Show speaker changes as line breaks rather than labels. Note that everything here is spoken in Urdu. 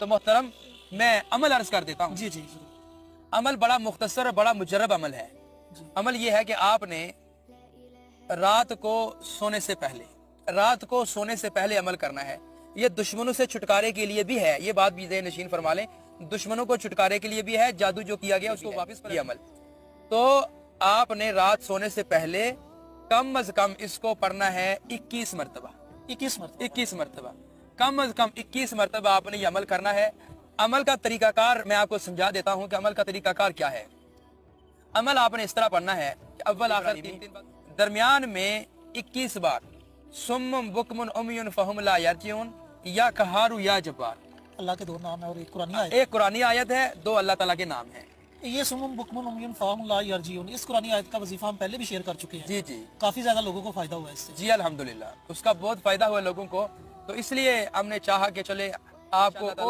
تو محترم میں عمل عرض کر دیتا ہوں.
جی جی ضرور.
عمل بڑا مختصر اور بڑا مجرب عمل ہے.
جی.
عمل یہ ہے کہ آپ نے رات کو سونے سے پہلے عمل کرنا ہے. یہ دشمنوں سے چھٹکارے کے لیے بھی ہے, یہ بات بھی ذہن نشین فرما لیں, دشمنوں کو چھٹکارے کے لیے بھی ہے, جادو جو کیا گیا اس کو واپس پر عمل. تو آپ نے رات سونے سے پہلے کم از کم اس کو پڑھنا ہے 21 مرتبہ. 21 مرتبہ کم از کم 21 مرتبہ آپ نے یہ عمل کرنا ہے. عمل کا طریقہ کار میں آپ کو سمجھا دیتا ہوں کہ عمل کا طریقہ کار کیا ہے. عمل آپ نے اس طرح پڑھنا ہے کہ اول آخر درمیان میں 21 بار سمم بکمن امیون فہم لا یرجعون یا قہار یا جبار.
اللہ کے 2 نام ہیں اور ایک قرآنی آیت.
ایک قرآنی آیت ہے, 2 اللہ تعالیٰ کے نام ہیں.
یہ سمم بکمن امیون فہم لا یرجعون, اس قرآنی آیت کا وظیفہ ہم پہلے بھی شیئر کر چکے ہیں.
جی جی
کافی زیادہ لوگوں کو فائدہ ہوا ہے اس سے.
جی الحمدللہ, اس کا بہت فائدہ ہوا لوگوں کو. تو اس لیے ہم نے چاہا کہ چلے آپ کو